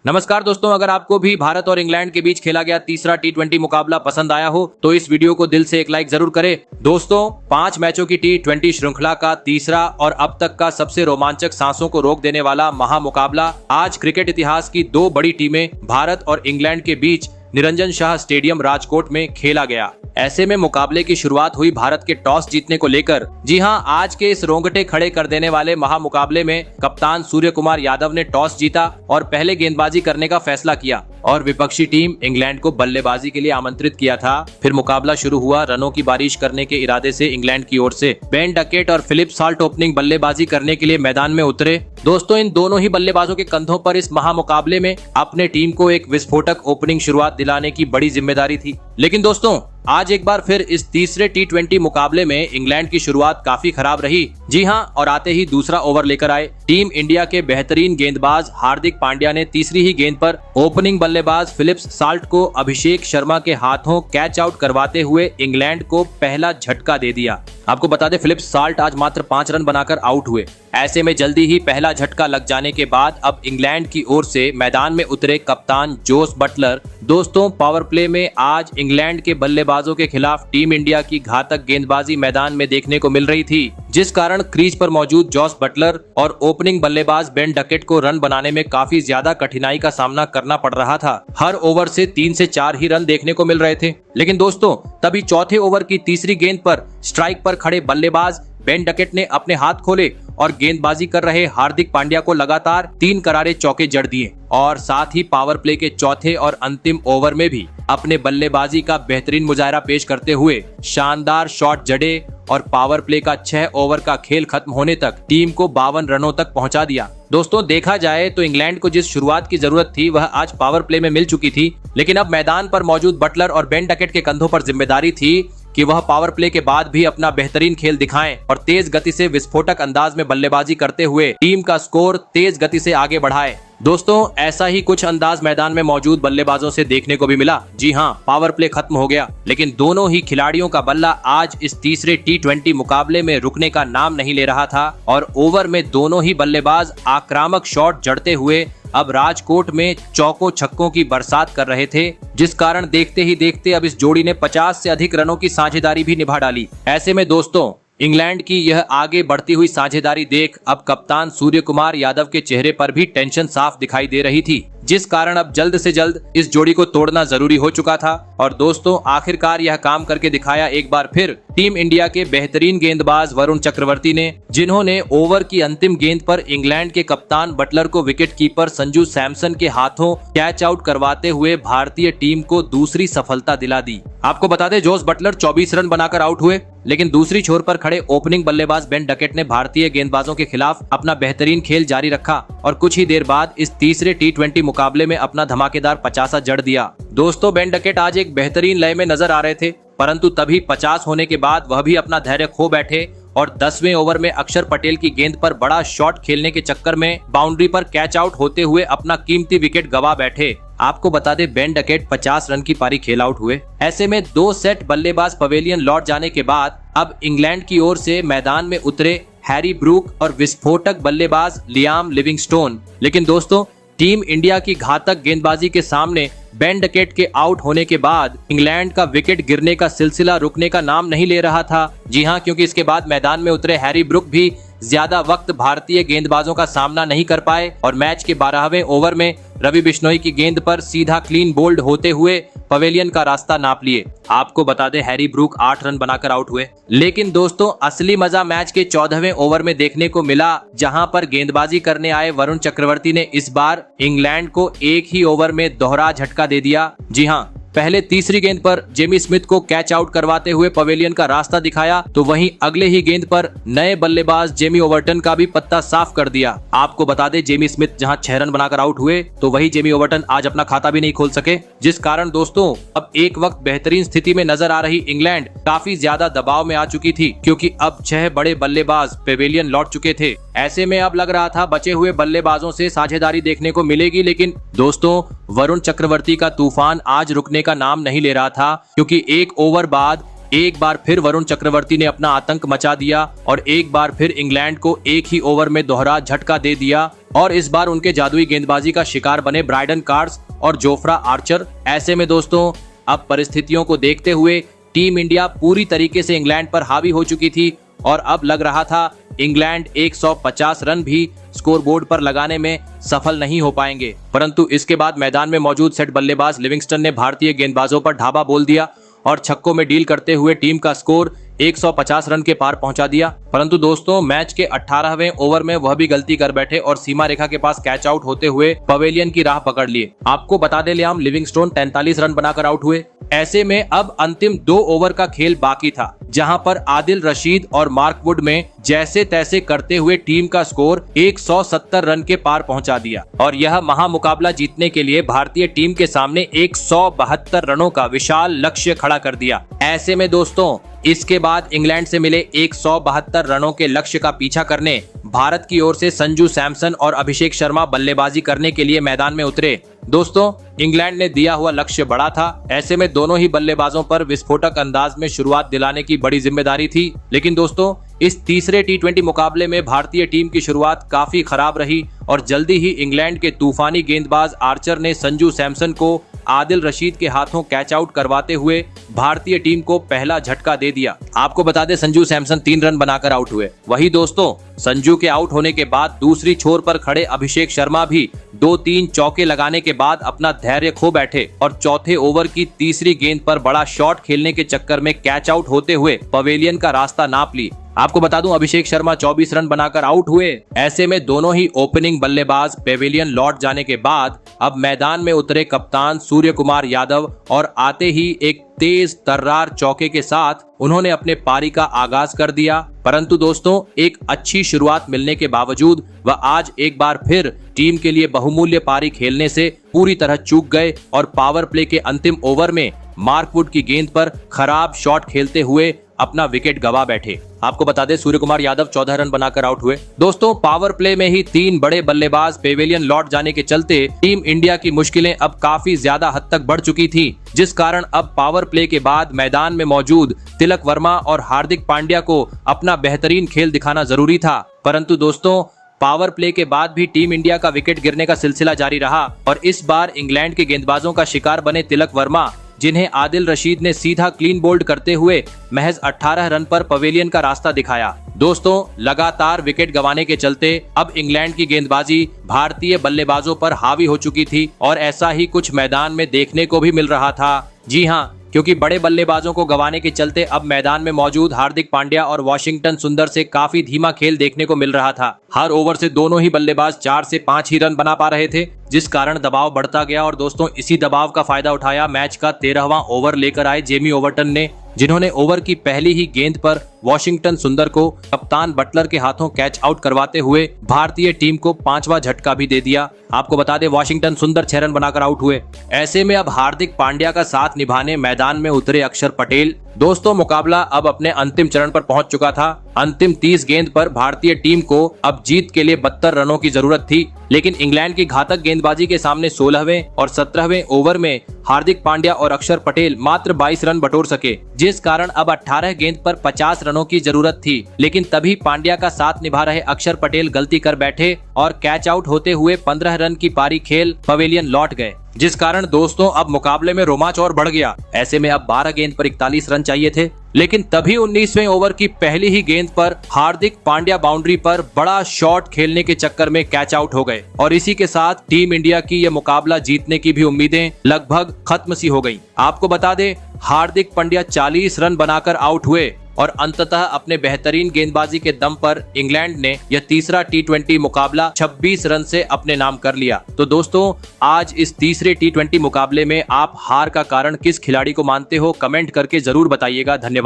नमस्कार दोस्तों, अगर आपको भी भारत और इंग्लैंड के बीच खेला गया तीसरा टी20 मुकाबला पसंद आया हो तो इस वीडियो को दिल से एक लाइक जरूर करें। दोस्तों, 5 मैचों की टी20 श्रृंखला का तीसरा और अब तक का सबसे रोमांचक, सांसों को रोक देने वाला महामुकाबला आज क्रिकेट इतिहास की 2 बड़ी टीमें भारत और इंग्लैंड के बीच निरंजन शाह स्टेडियम राजकोट में खेला गया। ऐसे में मुकाबले की शुरुआत हुई भारत के टॉस जीतने को लेकर। जी हां, आज के इस रोंगटे खड़े कर देने वाले महामुकाबले में कप्तान सूर्य कुमार यादव ने टॉस जीता और पहले गेंदबाजी करने का फैसला किया और विपक्षी टीम इंग्लैंड को बल्लेबाजी के लिए आमंत्रित किया था। फिर मुकाबला शुरू हुआ। रनों की बारिश करने के इरादे से इंग्लैंड की ओर से बेन डकेट और फिलिप साल्ट ओपनिंग बल्लेबाजी करने के लिए मैदान में उतरे। दोस्तों, इन दोनों ही बल्लेबाजों के कंधों पर इस महामुकाबले में अपने टीम को एक विस्फोटक ओपनिंग शुरुआत दिलाने की बड़ी जिम्मेदारी थी। लेकिन दोस्तों, आज एक बार फिर इस तीसरे टी20 मुकाबले में इंग्लैंड की शुरुआत काफी खराब रही। जी हां, और आते ही दूसरा ओवर लेकर आए टीम इंडिया के बेहतरीन गेंदबाज हार्दिक पांड्या ने तीसरी ही गेंद पर ओपनिंग बल्लेबाज फिलिप्स साल्ट को अभिषेक शर्मा के हाथों कैच आउट करवाते हुए इंग्लैंड को पहला झटका दे दिया। आपको बता दें, फिलिप्स साल्ट आज मात्र 5 रन बनाकर आउट हुए। ऐसे में जल्दी ही पहला झटका लग जाने के बाद अब इंग्लैंड की ओर से मैदान में उतरे कप्तान जोस बटलर। दोस्तों, पावर प्ले में आज इंग्लैंड के बल्लेबाजों के खिलाफ टीम इंडिया की घातक गेंदबाजी मैदान में देखने को मिल रही थी, जिस कारण क्रीज पर मौजूद जोस बटलर और ओपनिंग बल्लेबाज बेन डकेट को रन बनाने में काफी ज्यादा कठिनाई का सामना करना पड़ रहा था। हर ओवर से 3 से 4 ही रन देखने को मिल रहे थे। लेकिन दोस्तों, तभी चौथे ओवर की तीसरी गेंद पर स्ट्राइक पर खड़े बल्लेबाज बेन डकेट ने अपने हाथ खोले और गेंदबाजी कर रहे हार्दिक पांड्या को लगातार 3 करारे चौके जड़ दिए और साथ ही पावर प्ले के चौथे और अंतिम ओवर में भी अपने बल्लेबाजी का बेहतरीन मुजाहरा पेश करते हुए शानदार शॉट जड़े और पावर प्ले का 6 ओवर का खेल खत्म होने तक टीम को 52 रनों तक पहुंचा दिया। दोस्तों, देखा जाए तो इंग्लैंड को जिस शुरुआत की जरूरत थी वह आज पावर प्ले में मिल चुकी थी, लेकिन अब मैदान पर मौजूद बटलर और बेन डकेट के कंधों पर जिम्मेदारी थी कि वह पावर प्ले के बाद भी अपना बेहतरीन खेल दिखाएं और तेज गति से विस्फोटक अंदाज में बल्लेबाजी करते हुए टीम का स्कोर तेज गति से आगे बढ़ाए। दोस्तों, ऐसा ही कुछ अंदाज मैदान में मौजूद बल्लेबाजों से देखने को भी मिला। जी हां, पावर प्ले खत्म हो गया, लेकिन दोनों ही खिलाड़ियों का बल्ला आज इस तीसरे टी20 मुकाबले में रुकने का नाम नहीं ले रहा था और ओवर में दोनों ही बल्लेबाज आक्रामक शॉट जड़ते हुए अब राजकोट में चौकों छक्कों की बरसात कर रहे थे, जिस कारण देखते ही देखते अब इस जोड़ी ने 50 से अधिक रनों की साझेदारी भी निभा डाली। ऐसे में दोस्तों, इंग्लैंड की यह आगे बढ़ती हुई साझेदारी देख अब कप्तान सूर्य कुमार यादव के चेहरे पर भी टेंशन साफ दिखाई दे रही थी, जिस कारण अब जल्द से जल्द इस जोड़ी को तोड़ना जरूरी हो चुका था। और दोस्तों, आखिरकार यह काम करके दिखाया एक बार फिर टीम इंडिया के बेहतरीन गेंदबाज वरुण चक्रवर्ती ने, जिन्होंने ओवर की अंतिम गेंद पर इंग्लैंड के कप्तान बटलर को विकेट कीपर संजू सैमसन के हाथों कैच आउट करवाते हुए भारतीय टीम को दूसरी सफलता दिला दी। आपको बता दें, जोस बटलर 24 रन बनाकर आउट हुए, लेकिन दूसरी छोर पर खड़े ओपनिंग बल्लेबाज बेन डकेट ने भारतीय गेंदबाजों के खिलाफ अपना बेहतरीन खेल जारी रखा और कुछ ही देर बाद इस तीसरे टी20 मुकाबले में अपना धमाकेदार 50 जड़ दिया। दोस्तों, बेन डकेट आज एक बेहतरीन लय में नजर आ रहे थे, परंतु तभी 50 होने के बाद वह भी अपना धैर्य खो बैठे और 10वें ओवर में अक्षर पटेल की गेंद पर बड़ा शॉट खेलने के चक्कर में बाउंड्री पर कैच आउट होते हुए अपना कीमती विकेट गवा बैठे। आपको बता दें, बेन डकेट 50 रन की पारी खेल आउट हुए। ऐसे में 2 सेट बल्लेबाज पवेलियन लौट जाने के बाद अब इंग्लैंड की ओर से मैदान में उतरे हैरी ब्रूक और विस्फोटक बल्लेबाज लियाम लिविंगस्टोन। लेकिन दोस्तों, टीम इंडिया की घातक गेंदबाजी के सामने बेन डकेट के आउट होने के बाद इंग्लैंड का विकेट गिरने का सिलसिला रुकने का नाम नहीं ले रहा था। जी हां, क्योंकि इसके बाद मैदान में उतरे हैरी ब्रूक भी ज्यादा वक्त भारतीय गेंदबाजों का सामना नहीं कर पाए और मैच के 12वें ओवर में रवि बिश्नोई की गेंद पर सीधा क्लीन बोल्ड होते हुए पवेलियन का रास्ता नाप लिए। आपको बता दें, हैरी ब्रूक 8 रन बनाकर आउट हुए। लेकिन दोस्तों, असली मजा मैच के 14वें ओवर में देखने को मिला, जहां पर गेंदबाजी करने आए वरुण चक्रवर्ती ने इस बार इंग्लैंड को एक ही ओवर में दोहरा झटका दे दिया। जी हां, पहले तीसरी गेंद पर जेमी स्मिथ को कैच आउट करवाते हुए पवेलियन का रास्ता दिखाया, तो वहीं अगले ही गेंद पर नए बल्लेबाज जेमी ओवर्टन का भी पत्ता साफ कर दिया। आपको बता दें, जेमी स्मिथ जहां 6 रन बनाकर आउट हुए, तो वही जेमी ओवर्टन आज अपना खाता भी नहीं खोल सके, जिस कारण दोस्तों अब एक वक्त बेहतरीन स्थिति में नजर आ रही इंग्लैंड काफी ज्यादा दबाव में आ चुकी थी, क्योंकि अब 6 बड़े बल्लेबाज पवेलियन लौट चुके थे। ऐसे में अब लग रहा था बचे हुए बल्लेबाजों से साझेदारी देखने को मिलेगी, लेकिन दोस्तों, वरुण चक्रवर्ती का तूफान आज रुकने का नाम नहीं ले रहा था, क्योंकि एक ओवर बाद एक बार फिर वरुण चक्रवर्ती ने अपना आतंक मचा दिया और एक बार फिर इंग्लैंड को एक ही ओवर में दोहरा झटका दे दिया और इस बार उनके जादुई गेंदबाजी का शिकार बने ब्रायडन कार्स और जोफ्रा आर्चर। ऐसे में दोस्तों अब परिस्थितियों को देखते हुए टीम इंडिया पूरी तरीके से इंग्लैंड पर हावी हो चुकी थी और अब लग रहा था इंग्लैंड 150 रन भी स्कोरबोर्ड पर लगाने में सफल नहीं हो पाएंगे। परंतु इसके बाद मैदान में मौजूद सेट बल्लेबाज लिविंगस्टन ने भारतीय गेंदबाजों पर ढाबा बोल दिया और छक्कों में डील करते हुए टीम का स्कोर 150 रन के पार पहुंचा दिया। परंतु दोस्तों मैच के 18वें ओवर में वह भी गलती कर बैठे और सीमा रेखा के पास कैच आउट होते हुए पवेलियन की राह पकड़ लिए। आपको बता दें लियाम लिविंगस्टोन 43 रन बनाकर आउट हुए। ऐसे में अब अंतिम 2 ओवर का खेल बाकी था, जहां पर आदिल रशीद और मार्क वुड में जैसे तैसे करते हुए टीम का स्कोर 170 रन के पार पहुंचा दिया और यह महामुकाबला जीतने के लिए भारतीय टीम के सामने 172 रनों का विशाल लक्ष्य खड़ा कर दिया। ऐसे में दोस्तों इसके बाद इंग्लैंड से मिले 172 रनों के लक्ष्य का पीछा करने भारत की ओर से संजू सैमसन और अभिषेक शर्मा बल्लेबाजी करने के लिए मैदान में उतरे। दोस्तों इंग्लैंड ने दिया हुआ लक्ष्य बड़ा था, ऐसे में दोनों ही बल्लेबाजों पर विस्फोटक अंदाज में शुरुआत दिलाने की बड़ी जिम्मेदारी थी। लेकिन दोस्तों इस तीसरे T20 मुकाबले में भारतीय टीम की शुरुआत काफी खराब रही और जल्दी ही इंग्लैंड के तूफानी गेंदबाज आर्चर ने संजू सैमसन को आदिल रशीद के हाथों कैच आउट करवाते हुए भारतीय टीम को पहला झटका दे दिया। आपको बता दें संजू सैमसन 3 रन बनाकर आउट हुए। वही दोस्तों संजू के आउट होने के बाद दूसरी छोर पर खड़े अभिषेक शर्मा भी 2-3 चौके लगाने के बाद अपना धैर्य खो बैठे और चौथे ओवर की तीसरी गेंद पर बड़ा शॉट खेलने के चक्कर में कैच आउट होते हुए पवेलियन का रास्ता नाप ली। आपको बता दूं अभिषेक शर्मा 24 रन बनाकर आउट हुए। ऐसे में दोनों ही ओपनिंग बल्लेबाज पेविलियन लौट जाने के बाद अब मैदान में उतरे कप्तान सूर्य कुमार यादव और आते ही एक तेज तर्रार चौके के साथ उन्होंने अपने पारी का आगाज कर दिया। परंतु दोस्तों एक अच्छी शुरुआत मिलने के बावजूद वह आज एक बार फिर टीम के लिए बहुमूल्य पारी खेलने से पूरी तरह चूक गए और पावर प्ले के अंतिम ओवर में मार्क वुड की गेंद पर खराब शॉट खेलते हुए अपना विकेट गवा बैठे। आपको बता दें सूर्य कुमार यादव 14 रन बनाकर आउट हुए। दोस्तों पावर प्ले में ही 3 बड़े बल्लेबाज पेविलियन लौट जाने के चलते टीम इंडिया की मुश्किलें अब काफी ज्यादा हद तक बढ़ चुकी थी, जिस कारण अब पावर प्ले के बाद मैदान में मौजूद तिलक वर्मा और हार्दिक पांड्या को अपना बेहतरीन खेल दिखाना जरूरी था। परंतु दोस्तों पावर प्ले के बाद भी टीम इंडिया का विकेट गिरने का सिलसिला जारी रहा और इस बार इंग्लैंड के गेंदबाजों का शिकार बने तिलक वर्मा, जिन्हें आदिल रशीद ने सीधा क्लीन बोल्ड करते हुए महज 18 रन पर पवेलियन का रास्ता दिखाया। दोस्तों लगातार विकेट गंवाने के चलते अब इंग्लैंड की गेंदबाजी भारतीय बल्लेबाजों पर हावी हो चुकी थी और ऐसा ही कुछ मैदान में देखने को भी मिल रहा था। जी हां, क्योंकि बड़े बल्लेबाजों को गंवाने के चलते अब मैदान में मौजूद हार्दिक पांड्या और वॉशिंगटन सुंदर से काफी धीमा खेल देखने को मिल रहा था। हर ओवर से दोनों ही बल्लेबाज 4 से 5 ही रन बना पा रहे थे, जिस कारण दबाव बढ़ता गया और दोस्तों इसी दबाव का फायदा उठाया मैच का 13वां ओवर लेकर आए जेमी ओवर्टन ने, जिन्होंने ओवर की पहली ही गेंद पर वॉशिंगटन सुंदर को कप्तान बटलर के हाथों कैच आउट करवाते हुए भारतीय टीम को 5वां झटका भी दे दिया। आपको बता दें वॉशिंगटन सुंदर 6 रन बनाकर आउट हुए। ऐसे में अब हार्दिक पांड्या का साथ निभाने मैदान में उतरे अक्षर पटेल। दोस्तों मुकाबला अब अपने अंतिम चरण पर पहुंच चुका था। अंतिम 30 गेंद पर भारतीय टीम को अब जीत के लिए 72 रनों की जरूरत थी, लेकिन इंग्लैंड की घातक गेंदबाजी के सामने 16वें और 17वें ओवर में हार्दिक पांड्या और अक्षर पटेल मात्र 22 रन बटोर सके, जिस कारण अब 18 गेंद पर 50 रनों की जरूरत थी। लेकिन तभी पांड्या का साथ निभा रहे अक्षर पटेल गलती कर बैठे और कैच आउट होते हुए 15 रन की पारी खेल पवेलियन लौट गए, जिस कारण दोस्तों अब मुकाबले में रोमांच और बढ़ गया। ऐसे में अब 12 गेंद पर 41 रन चाहिए थे, लेकिन तभी 19वें ओवर की पहली ही गेंद पर हार्दिक पांड्या बाउंड्री पर बड़ा शॉट खेलने के चक्कर में कैच आउट हो गए और इसी के साथ टीम इंडिया की यह मुकाबला जीतने की भी उम्मीदें लगभग खत्म सी हो गयी। आपको बता दें हार्दिक पांड्या 40 रन बनाकर आउट हुए और अंततः अपने बेहतरीन गेंदबाजी के दम पर इंग्लैंड ने यह तीसरा T20 मुकाबला 26 रन से अपने नाम कर लिया। तो दोस्तों आज इस तीसरे T20 मुकाबले में आप हार का कारण किस खिलाड़ी को मानते हो, कमेंट करके जरूर बताइएगा। धन्यवाद।